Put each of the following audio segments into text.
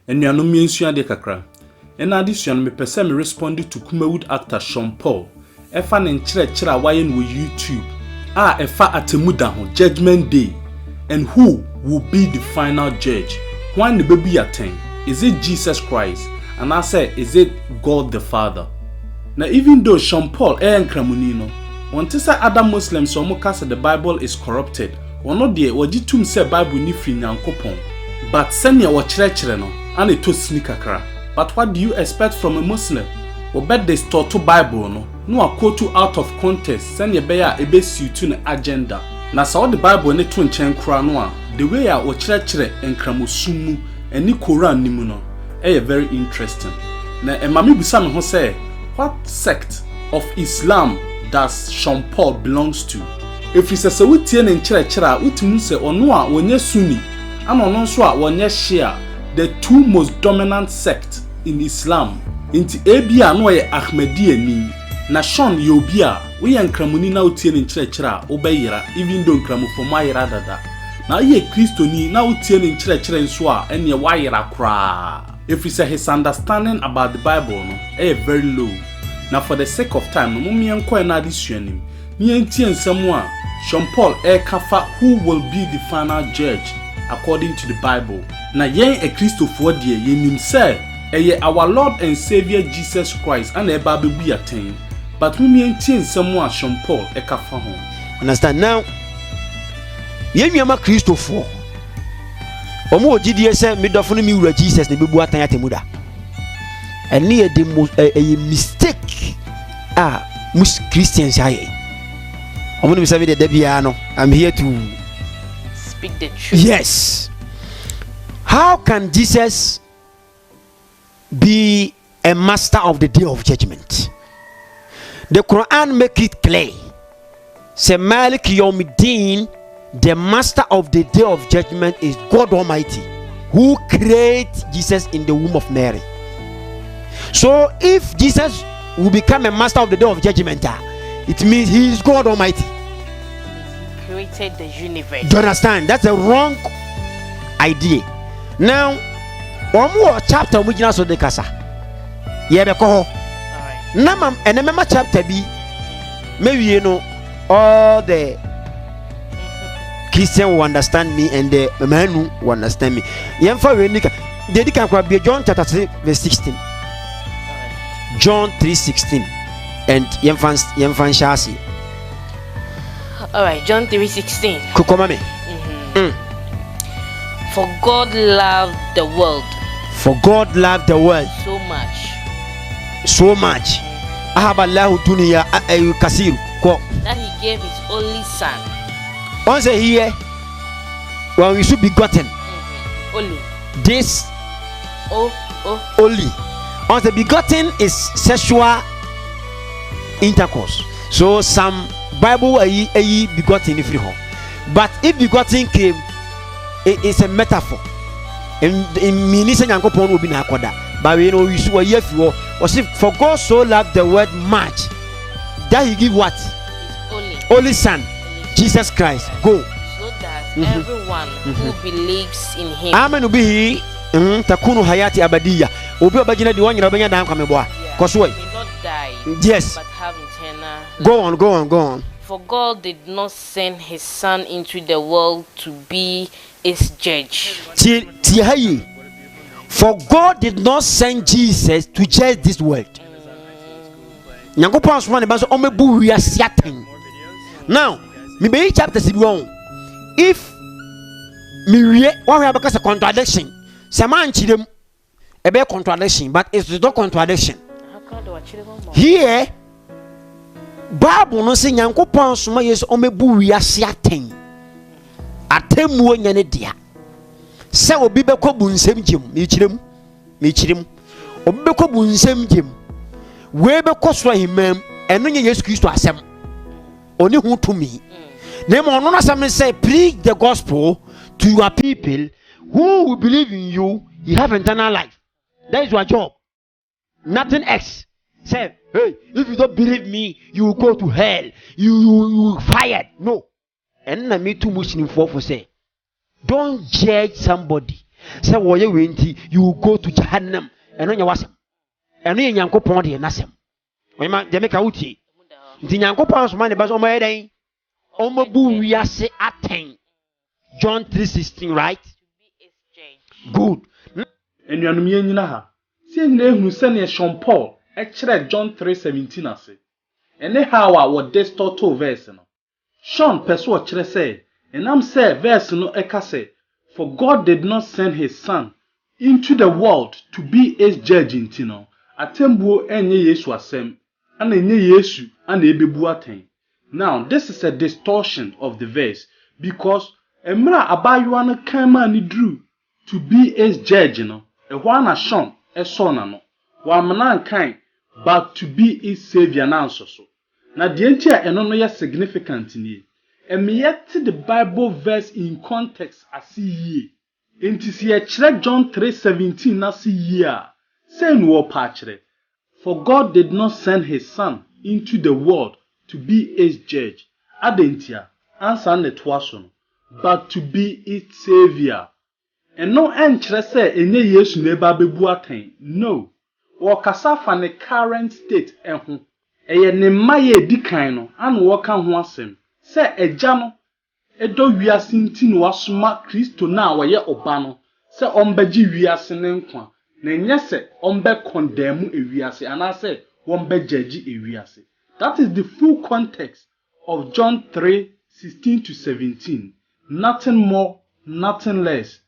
Enuanom mi ensua de kakra. Ena adesua no mepese me respond to Kumawood actor Sean Paul. Efa ne nkyerɛkyerɛ a waye no YouTube. Efa atemuda ho Judgment Day and who will be the final judge? When the baby attend, is it Jesus Christ? And I say, is it God the Father? Now even though Sean Paul nkramunino, want to say other Muslims so say the Bible is corrupted. Or not there, or jitum say Bible ni free nyankopon. But send your church no, and it to sneak akra. But what do you expect from a Muslim? Or bet they store to Bible no a quote to out of context, send your bear a base you to an agenda. Na saw the Bible ne to nchen kra no a the way a wo kyerɛkyerɛ nkramosumu ani Quran nimu no very interesting. Na emame bisa me ho say, what sect of Islam does Sean Paul belongs to? If you say wutie ne nkyerɛkyerɛ a utimu say ono a wonye Sunni ana ono nso a wonye Shia, the two most dominant sects in Islam. Inti ebia no ye Ahmadiyya ni na Sean Yobia we nkramuni na utie ne nkyerɛkyerɛ a obeyira even though nkramufo mayira dada na ye Kristoni na utie ne nkyerɛkyerɛ nso a ene wayira kra. If you say his understanding about the Bible no very low. Now for the sake of time no mummy enko na adesua nim me entie nsɛm a Sean Paul kafa who will be the final judge according to the Bible. Na yen a Christopher de yenim say our Lord and Savior Jesus Christ and eba be attain. But we mean someone Sean Paul kafa ho. Understand now? Yen yama Christopher. Omo ogidie say medofo no mi wura Jesus na bebu atan atemuda. Ene ye the most a mistake most Christians aye. Omo no say the debia no. I'm here to speak the truth. Yes. How can Jesus be a master of the day of judgment? The Quran make it clear. Say Malik Yawmiddin, the master of the day of judgment is God Almighty, who created Jesus in the womb of Mary. So if Jesus will become a master of the day of judgment, it means he is God Almighty. He created the universe. Do you understand? That's a wrong idea. Now, one more chapter we just so the kasa. Yeah, be ko. Alright. Now, and remember chapter B. Maybe you know all the Christian will understand me and the man who will understand me. Yemfa we nika. They can be John chapter 3 verse 16. John 3:16 and yemfa shasi. Alright, John 3:16. Kukoma me. For God loved the world. For God loved the world So much. so much. Ahaballahu dunya kasiru. That he gave his only son. Once a year, when we should be gotten. Only. This Oh. only. Once the begotten is sexual intercourse. So some Bible ayi begotten if you know. But if begotten came, it is a metaphor. In meaning Yankopon will be na koda. But we know you for God so loved the world much that he give what? His Only son, Jesus Christ. Go. So that everyone who believes in him. Amen ubihi takunu hayati abadiya. Obi obagina di wanyira obanya dan kwameboa. Kosoi. May not die. Yes. But have eternal life. Go on. For God did not send his son into the world to be its judge. For God did not send Jesus to judge this world. Now, me be chapter 1. If me read one have a contradiction, some chidem a bit contradiction, but it's not contradiction. Here, Bible no say Yankopon soma yes omebu wiase aten. Atemu nyane dia. Se obi bekọ bu nsem gem, me chirem. Obi bekọ bu nsem gem. We bekọ so ahimam, eno nye Yesu Kristo asem. Oni hu to me. Na mo no asem say preach the gospel to your people who will believe in you, you have eternal life. That is your job. Nothing else. Say, hey, if you don't believe me, you will go to hell. You fired. No. And I me too much for say, don't judge somebody. Say wo ye we nti you will go to Jahannam. Eno nya wasem. Eno ye Nyankopon de nasem. Oyema de meka wutie. Nti Nyankopon so man de ba so omo eden. Omo bu wiase aten. John 3:16, right? Good. Enuanum ye nyina ha. Sie nyina ehunu se ne Sean Paul kire John 3:17 ase. Ene how a wo distort to verse no. Sean peso kire say, enam say verse no eka say, for God did not send his son into the world to be a judge intino. Atembuo enye Yesu asem, ana enye Yesu ana ebebu aten. Now, this is a distortion of the verse because emra abaywa no kan ma ni drew to be a judge no. Ehwa na Sean eso na no. Wa amana kan but to be his savior na so. Na de enti a eno no ye significant ni. Emiyete the Bible verse in context asiye. Enti si e kire John 3:17 na asiye a. Say no pa kire. For God did not send his son into the world to be his judge. Adentia answer netwaso but to be its savior. And no enkyere say enye Yesu na eba bebu aten. No. Wo kasa fa ne current state eho. Eye ne maye dikan no an wo ka ho asem. Say eja no edo wiase nti no wasoma Kristo na wo ye oba no. Say ombaji wiase ne nkwa. Na enye se ombe condemn ewiase ana say wombe judge ewiase. That is the full context of John 3:16-17. Nothing more, nothing less.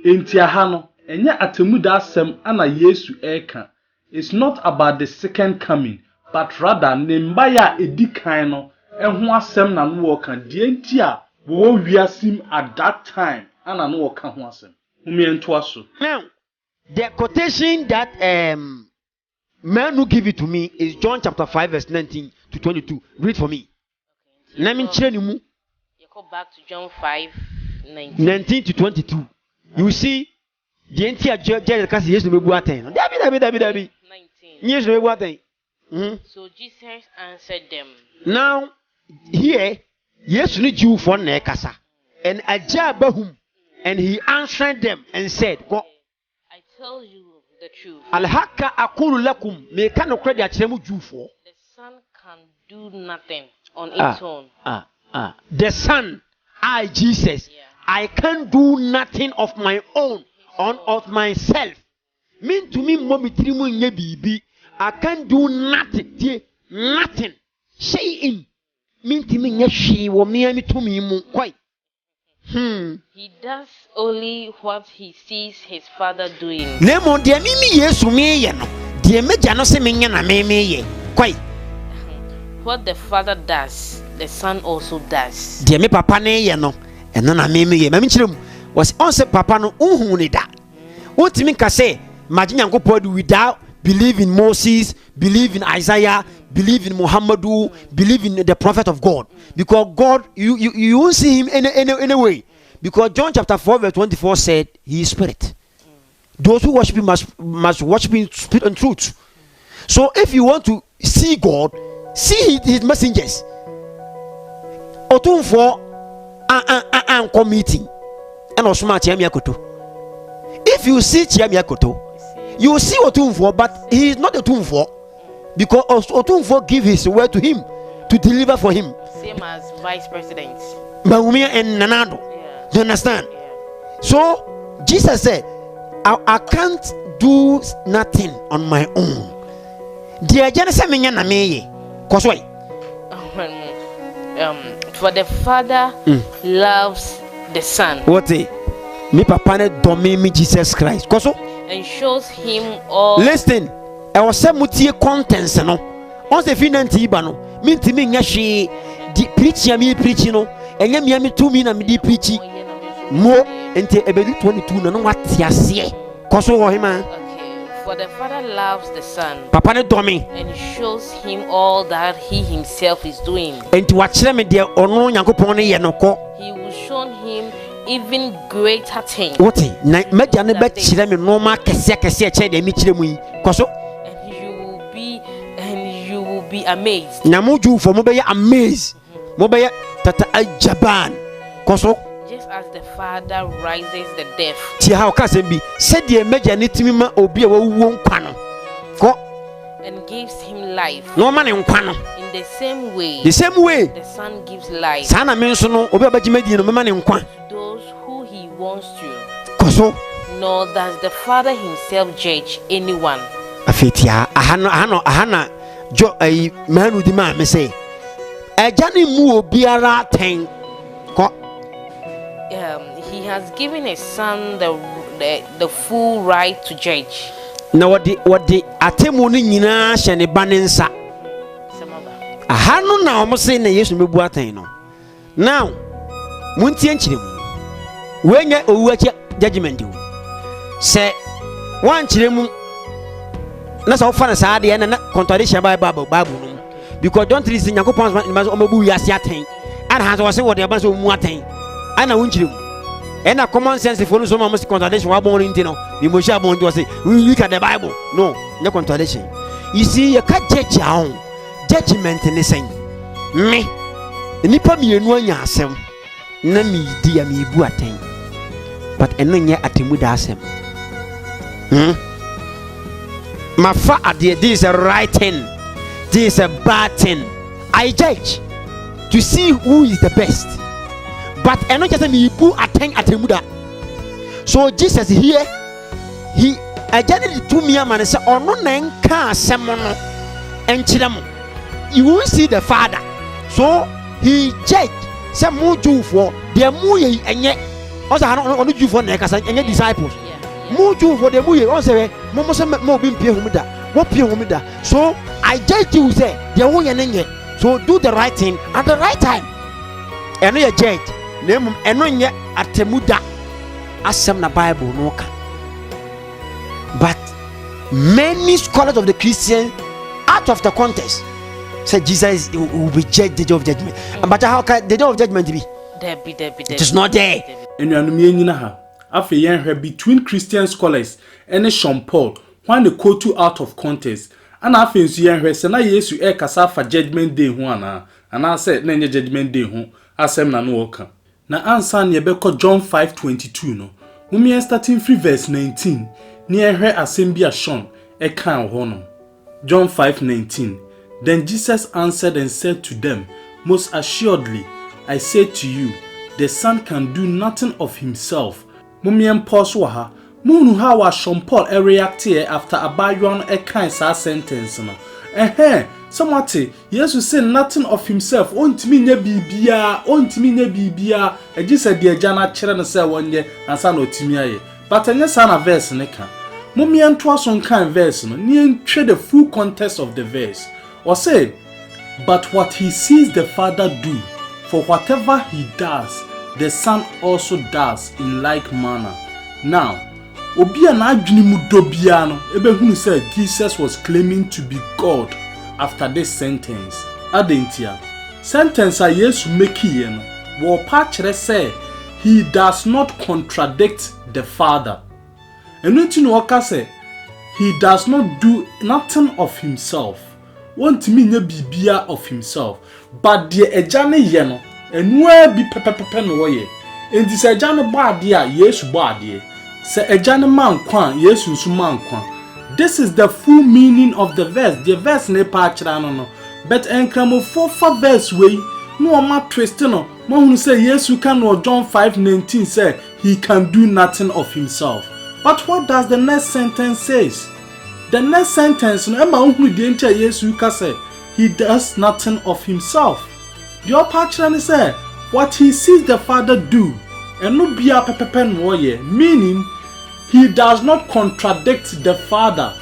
Enti aha no enye atemuda asem ana Yesu eka. It's not about the second coming, but rather ne mbaya edikan no eho asem na no woka de enti a wo wiasim at that time ana no woka ho asem. Umiento aso. Now, the quotation that man who give it to me is John chapter 5 verse 19-22. Read for me. Let me tell you. You go back to John 5:19-22. You see, the entire judge because yes to be buaten. Dabi. Yes to be buaten. So Jesus answered them. Now, here, yes to need you for nekasa. And ajabahum, and he answered them and said, I tell you the truth. Al-Hakka akulu lakum, me kano credit achemu Jew for. The son can do nothing on its own. The son, I Jesus, I can't do nothing of my own, of myself. Mean to me, mommy trimu nye bibi. I can't do nothing. Nothing. Shay'in. Mean to me, nye she wo me to me mu quite. He does only what he sees his father doing. Lemon, dear Mimi, yes, to me, no. Dear Majano Seminian, I may quite. What the father does, the son also does. Dear me, Papa, no. And none I may Mammy was also Papa no that. What to me can say, Majin go pod without believe in Moses, believe in Isaiah, believe in Muhammadu, believe in the prophet of God. Because God, you won't see him any way. Because John chapter 4 verse 24 said he is spirit. Those who worship him must worship him in spirit and truth. So if you want to see God, see his messengers. Otum for an meeting and Osma Chiamiakoto. If you see Chiamiakoto, you will see Otum for, but he is not a tomb for. Because Otum for give his word to him to deliver for him. Same as vice presidents. Mahumia and Nanado. Do you understand? So Jesus said, I can't do nothing on my own. Dear Genesis na me cause why? For the father loves the son. What me papa ne domi me Jesus Christ. Cause and shows him all. Listen, I was say mutie contents no. On se finanti iba no. Minti me nya hwe di preach ya me preach no. Enya me me to me na me di preach. Mo ente ebedi 22 no what ase. Cause wo him Okay, for the father loves the son. Papa ne domi. And shows him all that he himself is doing. Enti wa kire me de ono Nyankopon ne ye no ko. He will show him even greater things. What? Na media ne be kire me normal kese kire de mi kire mu yi. Koso. And you will be amazed. Na mo ju for mo be amazed. Mo be tata ajaban. Koso. Just as the Father rises the dead. Ti ha o ka se bi se de meja ne timi ma obi a wawu nkwa no. Ko And gives him life. no ma ne nkwa no. In the same way, The same way. the Son gives life Sana me nso no obi abagima di no me ma ne nkwa. those who he wants to. Koso Nor does the Father himself judge anyone. afetia ahana jo ai manu di ma me say eja ne mu obiara ten ko He has given his Son the full right to judge. na wodi atemu no nyina hye ne ba ne nsa ahano na omo say na Yesu mebu aten no now muntie nkyire mu wenye owu achi judgment o se wan kyire mu na so fa na sa de na contradiction bible no because don't listen yakopon ma omabu wiase aten ana ha so say wodi aba so mu aten ana wonkyire mu ena common sense for no so ma contradiction wa bon rinti no bi mo sha bon do say we look at the bible no no contradiction you see you can judge on judgment ni sen me nipa mienu anya asem na mi di ya mi bu aten but eno nye atemu da asem mafa ade this is a right thing, this is a bad thing. I judge to see who is the best, but eno just me bu aten atemu da. So Jesus here he agene to me man say ono na nka asem no enkyere mo. You will see the Father. So he judged some more Jew for their muye enye. Also on Jew for nekasa enye disciples. More Jew for the muye on say mo say mo bi mpie humida. What pie humida. So I judge you say their muye enye. So do the right thing at the right time. Eno ye judge. Name eno nye atemuda. Asem na Bible no ka. But many scholars of the Christian out of the context say Jesus will be judged the day of judgment. But how can the day of judgment be? It is not there. Enuanum yenyina ha. Afa yenhwe between Christian scholars and Sean Paul when they quote you out of context. Ana afa nsu yenhwe se na Yesu kasa fa judgment day ho ana say na nye judgment day ho asem na no woka. Na ansa ne yebekọ John 5:22 no. Mumien starting free verse 19. Ni yenhwe asem bi a Sean kan ho no. John 5:19. Then Jesus answered and said to them, most assuredly, I say to you, the Son can do nothing of himself. Mumien pause waha. Munu ha wa Sean Paul react here after abaywan kind sa sentence no. Somewhat Jesus say nothing of himself. Ontimi nya bibia. Jesus de agya kire no say wonye ansa na otimi aye. But anya sa na verse ne ka. Mumien to aso kan verse no. Ni entwe the full context of the verse. Or say, but what he sees the Father do, for whatever he does, the Son also does in like manner. Now, Obia na adwini mu dobia no, ebehunu say Jesus was claiming to be God after this sentence. Adentia, sentence a Yesu make here no, wo pa kire say he does not contradict the Father. Enu no waka say he does not do nothing of himself. Want me nya bibia of himself, but the ejane ye no enwa bi pepepepe no ye enti se ejane baade a Yesu baade se ejane man kwa Yesu nso man kwa. This is the full meaning of the verse. The verse ne pa kira no but enkramofo fa verse we no o ma twist no mo hunu say Yesu kan no John 5:19 say he can do nothing of himself. But what does the next sentence says? The next sentence no ema unhu de ntia Yesu ka say he does nothing of himself. The upper children say what he sees the Father do and no bia pepepe no ye, meaning he does not contradict the Father.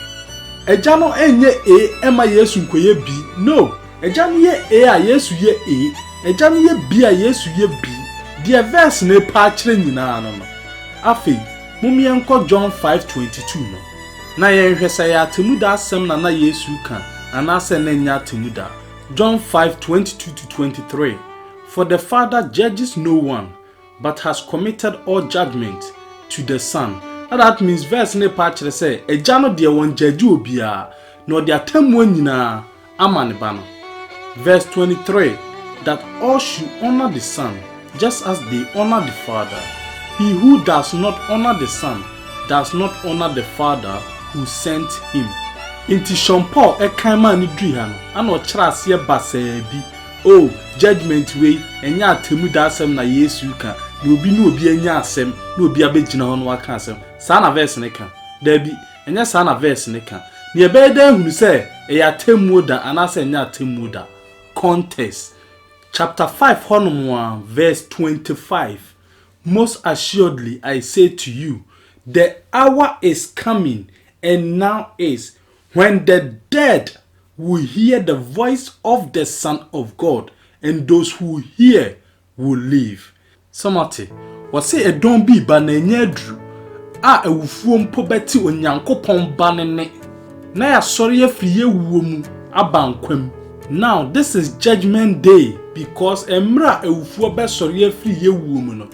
Eja no enye ema Yesu nkoye bi. No, eja no ye a Yesu ye eja no ye bi a Yesu ye bi. The verse ne pa chire nyina no. Afei, mumienko John 5:22 no. Na yenhwe say atemuda asem na Yesu kan anase na nya atemuda. John 5:22-23. For the Father judges no one, but has committed all judgment to the Son. That means verse ne pa kire say eja no de won judge obia no de atemmu nyina ama ne ba no. Verse 23, that all should honor the Son just as they honor the Father. He who does not honor the Son does not honor the Father who sent him. Inti Sean Paul ekama ni dri no ana ochira ase basaa bi. Oh, judgment way enya atemu da asem na Yesu ka. Na obi na obi enya asem, na obi abegina ho no aka asem. Saa na verse ne ka. Da bi enya saa na verse ne ka. Ne ebe da hunu se eya atemu da anase enya atemu da. Context. Chapter 5 honum verse 25. Most assuredly I say to you, the hour is coming, and now is, when the dead will hear the voice of the Son of God, and those who hear will live. Somati, wase e don bi ba na nyadru a ewufuo mpo beti onyankopon ba ne na ya sori afiri ewuo mu abankwam. Now this is judgment day, because emra ewufuo be sori afiri ewuo mu no.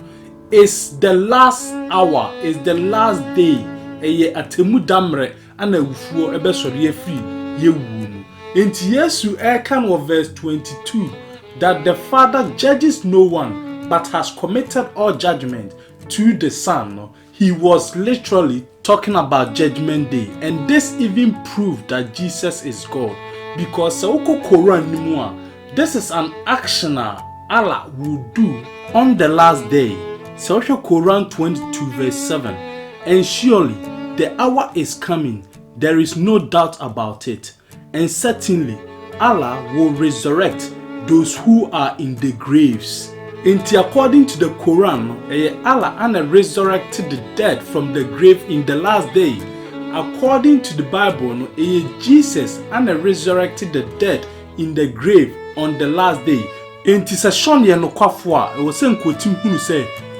It's the last hour, it's the last day. Eye atemu damre ana ewufuo ebe sori afiri ewuo mu. Enti Yesu kan of verse 22 that the Father judges no one but has committed all judgment to the Son. He was literally talking about judgment day, and this even proved that Jesus is God, because this is an action Allah will do on the last day. So Quran 22 verse 7, and surely the hour is coming, there is no doubt about it, and certainly Allah will resurrect those who are in the graves. According to the Quran, Allah and resurrected the dead from the grave in the last day. According to the Bible, Jesus and resurrected the dead in the grave on the last day.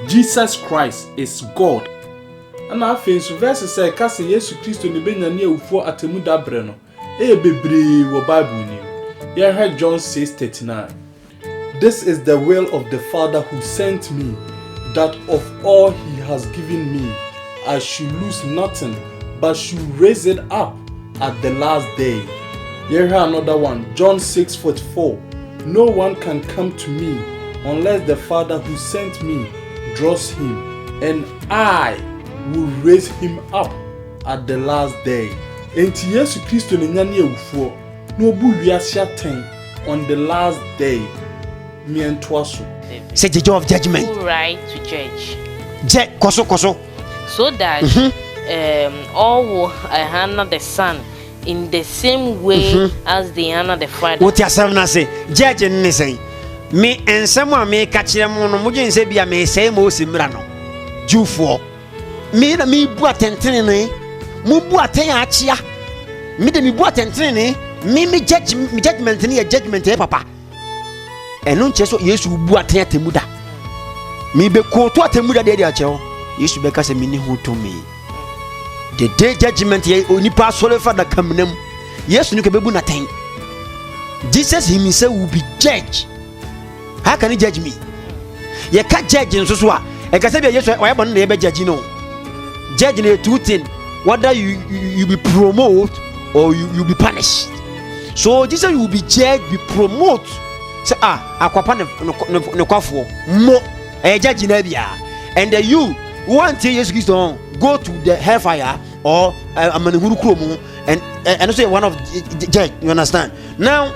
Jesus Christ is God. And I think verse say kasi Yesu Kristo ni benya ni ewufo atemu dabre no bebre wo Bible ni. Here heard John 6:39. This is the will of the Father who sent me, that of all he has given me I should lose nothing, but should raise it up at the last day. Here another one, John 6:44. No one can come to me unless the Father who sent me draws him, and I will raise him up at the last day. Enti Yesu Kristo ne nyane ewufo no obu wiase aten on the last day. Say the joy of judgment. Who right to judge? Koso. So that all will honor the Son in the same way as they honor the Father. What you say? Judge ni say. Me ensemo me ka kire mo no mujin se bia me say mo simra no. Jufo. Me na me bu atentene ne. Mu bu aten achia. Me de me bu atentene ne. Me judgment ni judgment e papa. Eno nche so Yesu bu aten atemuda. Me be ko to atemuda de achewo. Yesu be ka se me ni hu to me. The day judgment ye onipa sole father kamnam. Yesu ni ke bebu na ten. Jesus himself will be judge. How can he judge me? You can't judge in so I can say yes, I have never judge no. Judge in two things, whether you be promote or you be punished. So Jesus will be judged, be promote. Say akwapan no kwafo mo judge na bia. And then you want to Jesus Christ go to the hellfire or amanehuru kromo and also one of judge, you understand? Now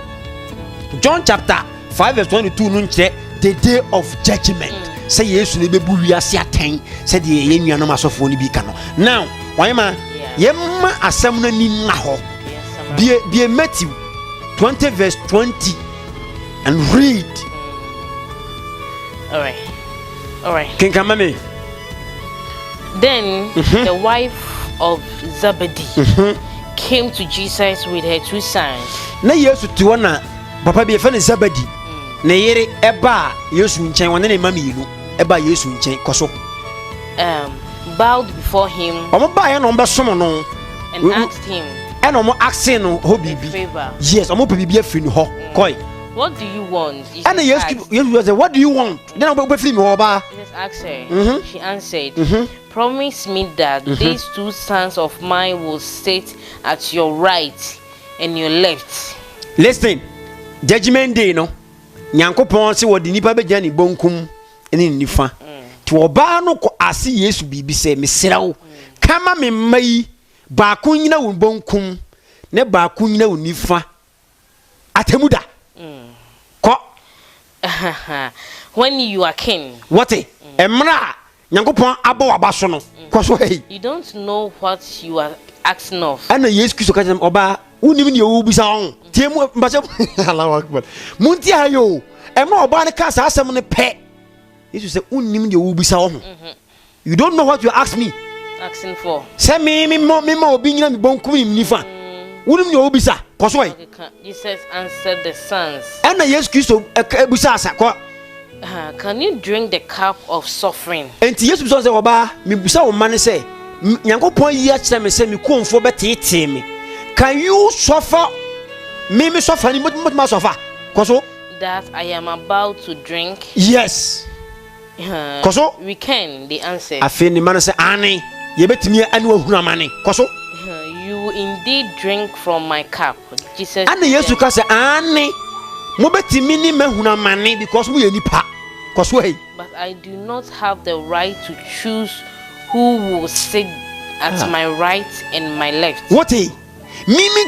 John chapter 5 verse 22 nunche the day of judgment. Say Yesu ne bebu wiase aten say the ye nuanom asofo ni bi ka no. Now wanyama yemma asem na ni na ho. Be Matthew 20 verse 20 and read. All right. Can come me. Then the wife of Zebedee came to Jesus with her two sons. Na Yesu tuona papa bi efe ne Zebedee. Na yere eba Yesu nchen wona ne mama yilu eba Yesu nchen koso. Bowed before him. Omo ba ye no mbe somo no. And asked him. And omo asking no ho bibi. Yes, omo bibi afiri no ho. Koi. What do you want? And Yesu say, what do you want? Then omo be free me ho ba. Jesus asked her. She answered, promise me that these two sons of mine will sit at your right and your left. Listen. Judgment day no. Nyankopon se wo de nipa be gya ni bonkum ene nifa ti oba no ko ase Yesu bibi se mesrew kama me mai ba ko nyina wo bonkum ne ba ko nyina wo nifa atemuda ko when you are king what emra nyankopon abo abaso no ko so hey you don't know what you are asking of ana Yesu Kristo ka jam oba unim ne wo bisa on tiemu mbase Allahu akbar munti ayo emra oba ne ka sa asem ne pe Yesu say unim ne wo bisa on you don't know what you ask me asking for say me obi nyina me bonkum ni nifa unim ne wo bisa ko so hey Jesus answered the sons ana Yesu Kristo bisa asa ko can you drink the cup of suffering enti Yesu so say oba me bisa wo man say nyankopon yi a kire me say me konfo betete me can you suffer me suffer ni mutma suffer koso that I am about to drink yes koso we can they answered afi ni man say ani ye betimi ani wa huna mane koso you indeed drink from my cup Jesus ani Yesu ka say ani mo betimi ni mahuna mane because mo ye nipa koso hey but I do not have the right to choose who will sit at my right and my left what me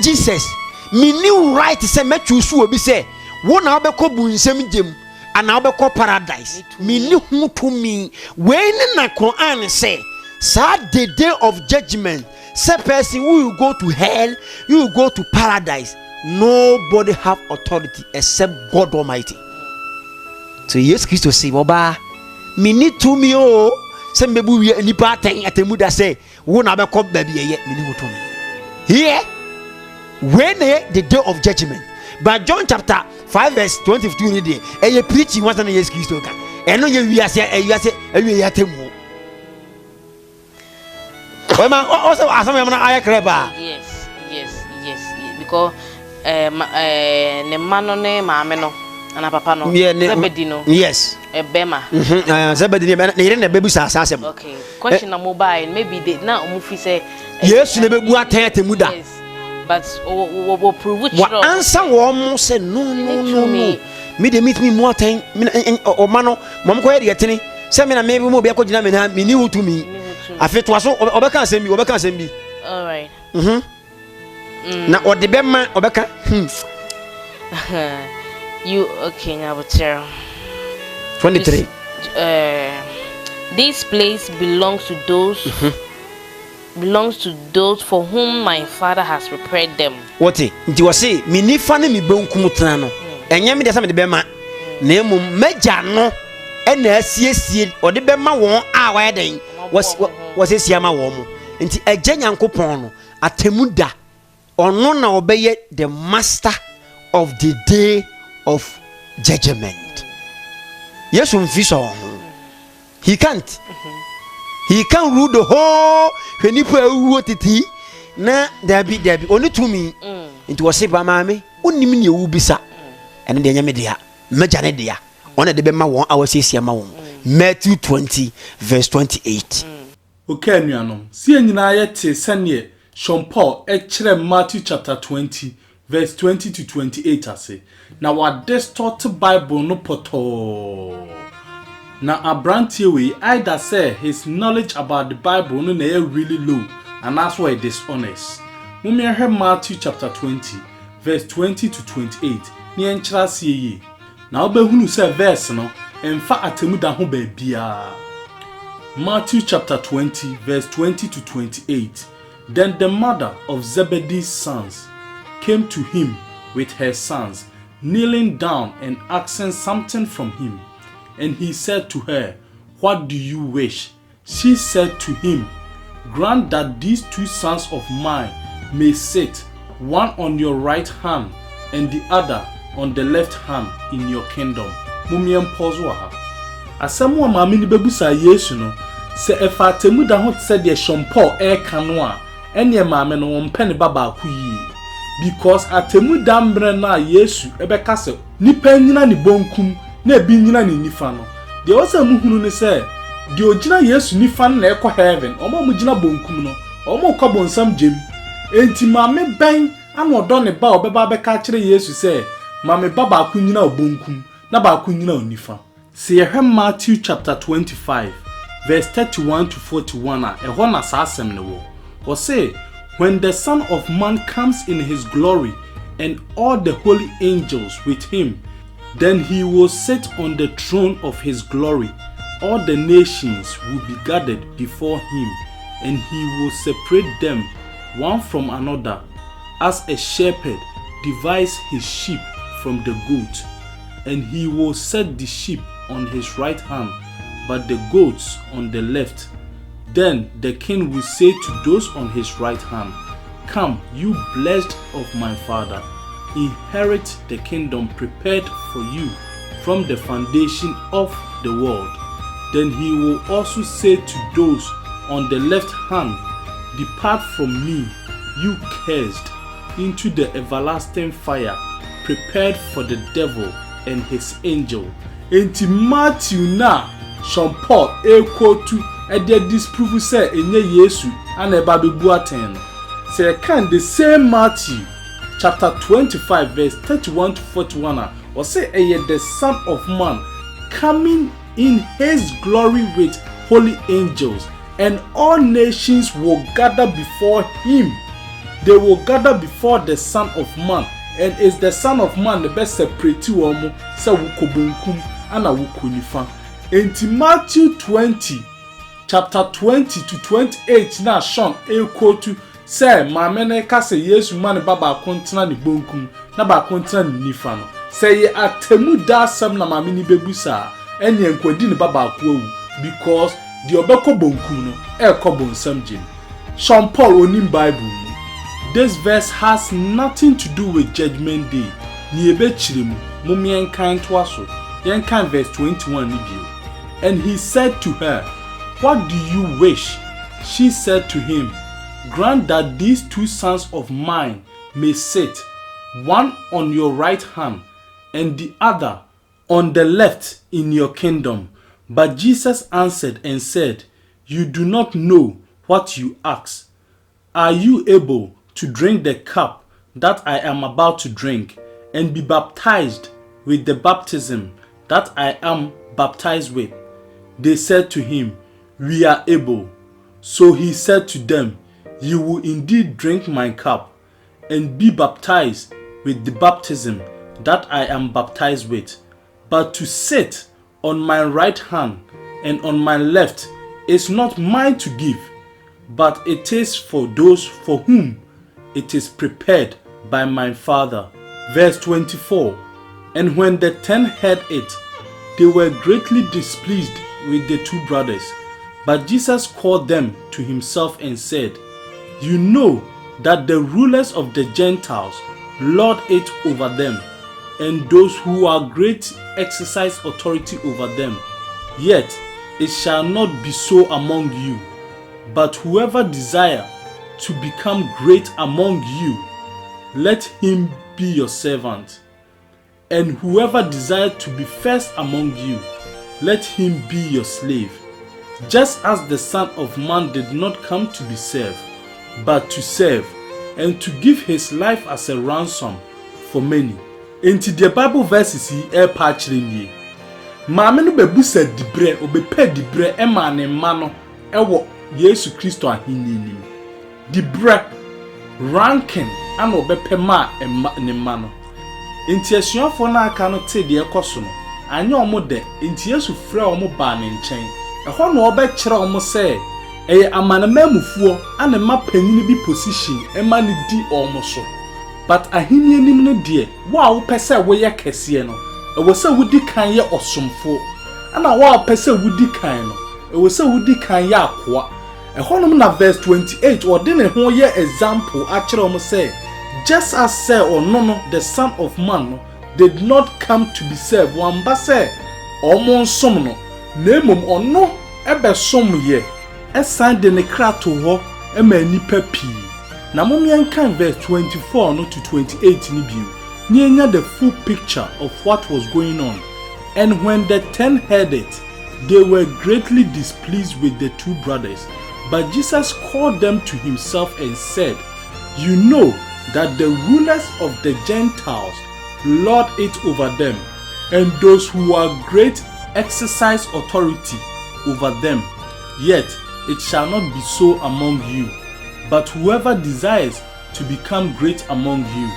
Jesus me new right say me choose obi say wo na obekọ bunsem jem ana obekọ paradise me ni hu to me when na Quran say sa the day of judgment say person who will go to hell you will go to paradise nobody have authority except God Almighty so yes Christo say oba me ni to me o say mebu wi nipa atemuda say wo na obekọ ba biye me ni hu to me here when the day of judgment but John chapter 5 verse 22 ni dey e preaching what na Jesus Christ ka eno ye wiase ewie ya temu o ma also asama na aya kreba yes because ne mano ne maame no ana papa no Zebedi no yes ebema Zebedi ne yire na bebu sa asem okay question na mobile maybe they na omufi say yes ne bebu atemu da but we prove which what answer wo say no me dey meet me more time o mano mom ko ye tini say me na me mo be ko gina me na me ni hutu mi afeto aso obeka asem bi all right na odebema obeka you okay now but 23 this place belongs to those for whom my father has prepared them what nti wo say me nifa ne me bonkum tena no enye me de sa me de bema na emu meja no na asiesie ode bema won a wa den was esia ma won mo nti agya nyankopon no atemuda ono na obeye the master of the day of judgment yes mfiso he can't rule the whole henipa uwo titi na dabi oni tumi nti wo se ba maame onim ne ewu bisa ene de nyame dia meja ne dia ona de be ma won awasiesia ma won Matthew 20 verse 28 okay nuanom si enyina yete sane Sean Paul kire Matthew chapter 20 verse 20 to 28 ase na wa distort Bible no poto na abrantie we either say his knowledge about the Bible no na really low and that's why dishonest. Mummy hear Matthew chapter 20 verse 20 to 28 ni enkyra se yi na obehunu say verse no emfa atemuda ho ba bia. Matthew chapter 20 verse 20 to 28. Then the mother of Zebedee's sons came to him with her sons, kneeling down and asking something from him. And he said to her, "What do you wish?" She said to him, "Grant that these two sons of mine may sit, one on your right hand and the other on the left hand in your kingdom." Mumiem pause wa. Asemu maame ni bebusa Yesu no, se efa temuda ho se de Sean Paul kan a ene maame no wompe ne baba ku yi. Because atemuda mbre na Yesu ebeka se nipa nyina ni bonkum na ebi nyina ni nifa no. De o se muhunu ne se de ogina Yesu nifa na ekọ heaven, omo mu gina bonkum no, omo kọ bonsam jem. Enti maame ben ana odo ne ba obeba beka kire Yesu se maame baba ku nyina obonkum na ba ku nyina onifa. See Matthew chapter 25, verse 31 to 41. Ehona sasem ne wo. Or say, when the Son of Man comes in his glory and all the holy angels with him, then he will sit on the throne of his glory. All the nations will be gathered before him, and he will separate them one from another, as a shepherd divides his sheep from the goat. And he will set the sheep on his right hand, but the goats on the left. Then the king will say to those on his right hand, Come, you blessed of my Father, inherit the kingdom prepared for you from the foundation of the world. Then he will also say to those on the left hand, Depart from me, you cursed, into the everlasting fire prepared for the devil and his angel. Enti Matthew na Sean Paul quote ede disprove say enye Yesu ana eba bebu aten. Say can the same Matthew chapter 25 verse 31 to 41 or say the Son of Man coming in his glory with holy angels, and all nations will gather before him. They will gather before the Son of Man, and is the Son of Man the best separate one say wukobunkum ana wukonifa. In Matthew 20 chapter 20 to 28 na Sean quote say mamene ka say Yesu man baba kontena ni bonkum na ba kontena ni nifa no say atemu da sam na mameni bebusa ene enkwadi ni baba ko because the obeko bonkum no ekọ bonsam jin. Sean Paul onim Bible. This verse has nothing to do with Judgment Day. Ni ebe chirimu mumien kan to aso yen kan verse 21 ni bio. And he said to her, What do you wish? She said to him, Grant that these two sons of mine may sit, one on your right hand and the other on the left in your kingdom. But Jesus answered and said, You do not know what you ask. Are you able to drink the cup that I am about to drink, and be baptized with the baptism that I am baptized with? They said to him, We are able. So he said to them, You will indeed drink my cup, and be baptized with the baptism that I am baptized with. But to sit on my right hand and on my left is not mine to give, but it is for those for whom it is prepared by my Father. Verse 24. And when the 10 heard it, they were greatly displeased with the two brothers. But Jesus called them to himself and said, You know that the rulers of the Gentiles lord it over them, and those who are great exercise authority over them. Yet it shall not be so among you. But whoever desire to become great among you, let him be your servant. And whoever desire to be first among you, let him be your slave. Just as the Son of Man did not come to be served, but to serve, and to give his life as a ransom for many. Into the Bible verses he patching ye. Maame no bebu sa dibre, obepe dibre ema ne mano ewo Yesu Kristo ahini. Dibre ranking ana obepe ma ne mano. Inti asuafo na aka no te de ekoso no. Anya omo de inti Yesu frɛ omo ba ne nkyɛn. Ɛhɔ no ɔbɛkyerɛ omo sɛ ɛyɛ amanamamufuo ana ma panyini bi position ema ne di omo so. But ahini anim no de wo a wo pɛ wo yɛ kɛseɛ no ɛwɔ sɛ wudi kan yɛ ɔsomfo ana wo a pɛ sɛ wudi kan no ɛwɔ sɛ wudi kan yɛ akoa. Ɛhɔ no na verse 28 ɔde ne ho yɛ example akyerɛ omo sɛ just as say no the Son of Man did not come to be served, wamba say omo nsom no na emom ono ebe som ye esan de ne kra to ho ema nipa pii. Na momien kan verse 24 no to 28 ni biu ni enya the full picture of what was going on. And when the 10 heard it, they were greatly displeased with the two brothers. But Jesus called them to himself and said, You know that the rulers of the Gentiles lord it over them, and those who are great exercise authority over them. Yet it shall not be so among you. But whoever desires to become great among you,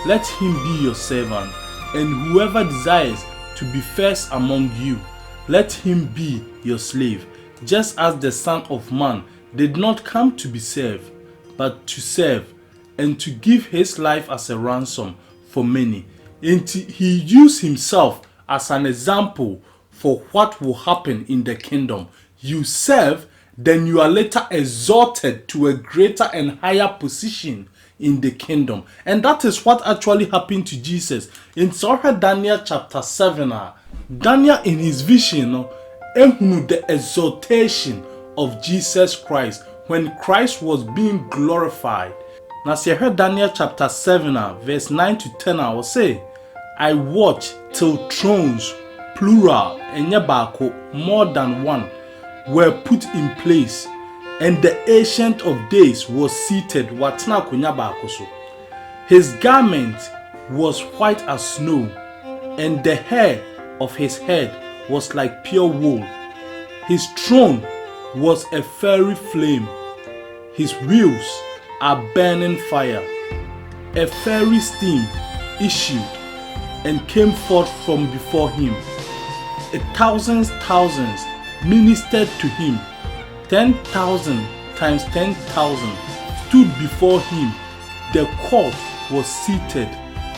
let him be your servant. And whoever desires to be first among you, let him be your slave. Just as the Son of Man did not come to be served, but to serve, and to give his life as a ransom for many. And he used himself as an example for what will happen in the kingdom. You serve, then you are later exalted to a greater and higher position in the kingdom. And that is what actually happened to Jesus. In Daniel chapter 7, Daniel in his vision, the exaltation of Jesus Christ when Christ was being glorified. Now, see, I heard Daniel chapter 7, verse 9 to 10, I will say, I watched till thrones, plural, and yabako, more than one, were put in place, and the Ancient of Days was seated. Watna kunyabako so. His garment was white as snow, and the hair of his head was like pure wool. His throne was a fiery flame. His wheels are burning fire. A fiery steam issued and came forth from before him. Thousands ministered to him. 10,000 times 10,000 stood before him. The court was seated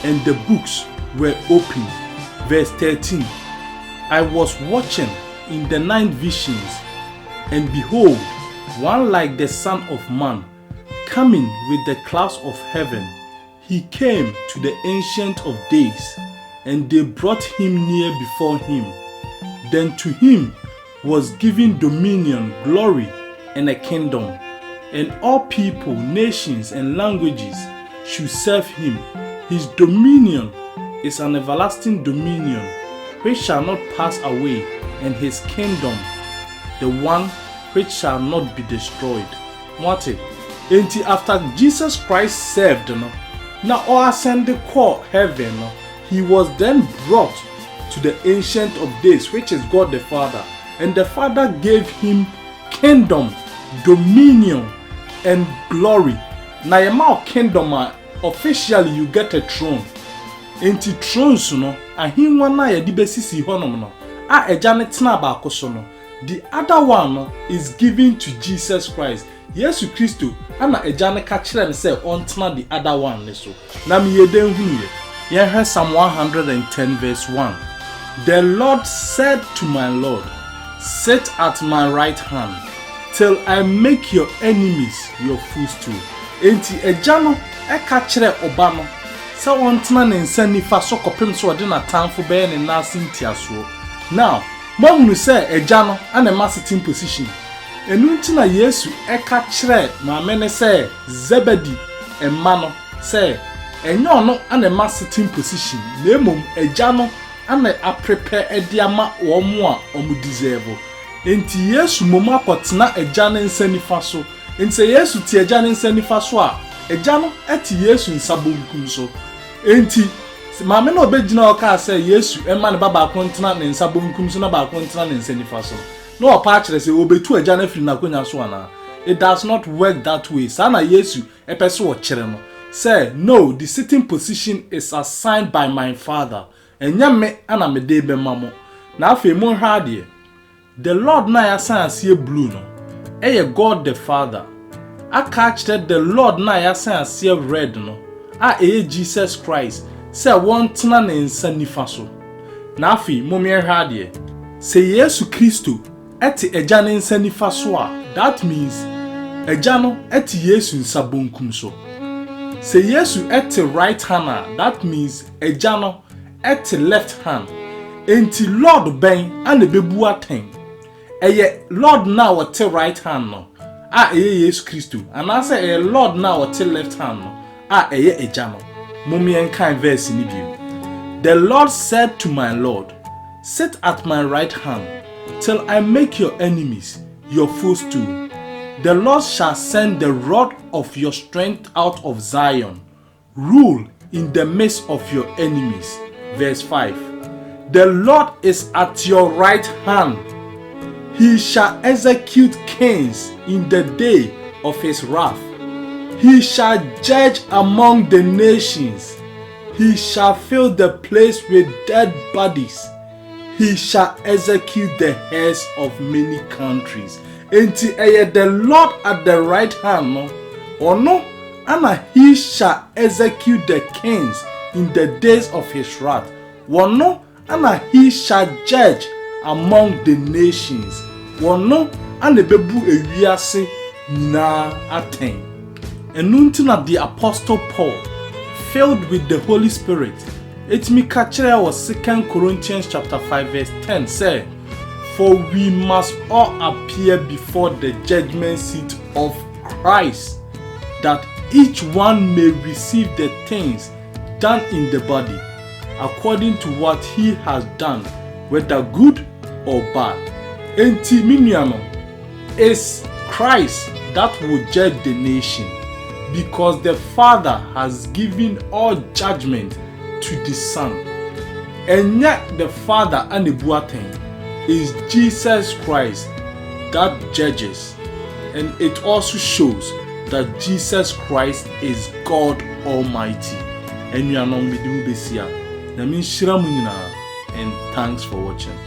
and the books were open. Verse 13. I was watching in the night visions, and behold, one like the Son of Man, coming with the clouds of heaven. He came to the Ancient of Days, and they brought him near before him. Then to him was given dominion, glory, and a kingdom, and all people, nations, and languages should serve him. His dominion is an everlasting dominion which shall not pass away, and his kingdom the one which shall not be destroyed. What it? Until after Jesus Christ served, now or ascended call heaven, he was then brought to the Ancient of Days, which is God the Father, and the Father gave him kingdom, dominion, and glory. Now your mouth kingdom, officially you get a throne. Enti thrones no, ahimwa na yedi besisi honom no, a eja ne tena ba so no. The other one no, is given to Jesus Christ. Yesu Kristo ana eja ne ka kire ne say on tena the other one ne so. Na me yeden hu ye. Ye hear Psalm 110 verse 1. The Lord said to my Lord, sit at my right hand till I make your enemies your footstool. Enti eja no e ka kire oba no sa wontena ne nsa nifa so kopem so ode na tanfo be ne nase ntiaso. Now mohunu say eja no ana ma sitting position enu ntina Yesu e ka kire maame ne say Zebedi emma no say enyo no ana ma sitting position na emom eja no ana a prepare ediama wo mo a omu deserve. Enti Yesu mom akotena eja ne nsa nifa so. Enti Yesu ti eja ne nsa nifa so a eja no eti Yesu nsa bonkum so. Enti maame no obegina oka say Yesu emma ne baba kontena ne nsa bonkum so na ba kontena ne nsa nifa so. No opa kire say obetu eja na firi na konya so ana. It does not work that way. Sana Yesu epese wo kire no. Say no, the sitting position is assigned by my Father. Enya me ana me de be mamo. Na afi mo hwa de. The Lord na ya san asie blue no. Eye God the Father. Aka kire the Lord na ya san asie red no. A eye Jesus Christ. Say won tena ne nsa nifa so. Na afi mo me hwa de. Say Yesu Kristo eti eja ne nsa nifa so a, that means eja no eti Yesu nsa bonkum so. Say Yesu eti right hand, that means eja no eti left hand. Enti Lord ben ane bebu aten. Eye Lord na wote right hand no. A eye Yesu Kristo. Ana say eye Lord na wote left hand no. A eye eja no. Mommy enkan verse ni bi. The Lord said to my Lord, sit at my right hand till I make your enemies your footstool. The Lord shall send the rod of your strength out of Zion. Rule in the midst of your enemies. Verse 5. The Lord is at your right hand. He shall execute kings in the day of his wrath. He shall judge among the nations. He shall fill the place with dead bodies. He shall execute the heads of many countries. Enti the Lord at the right hand, no? Or no? And he shall execute the kings in the days of his wrath. One no? And he shall judge among the nations. One no? And the bebu ewiase na attain. And until the Apostle Paul, filled with the Holy Spirit, it me catcher was 2 Corinthians chapter 5 verse 10 say, for we must all appear before the judgment seat of Christ, that each one may receive the things done in the body, according to what he has done, whether good or bad. Enti minuano is Christ that will judge the nation, because the Father has given all judgment to the Son. And yet the Father and the Buaten is Jesus Christ that judges. And it also shows that Jesus Christ is God Almighty. And you are not and thanks for watching.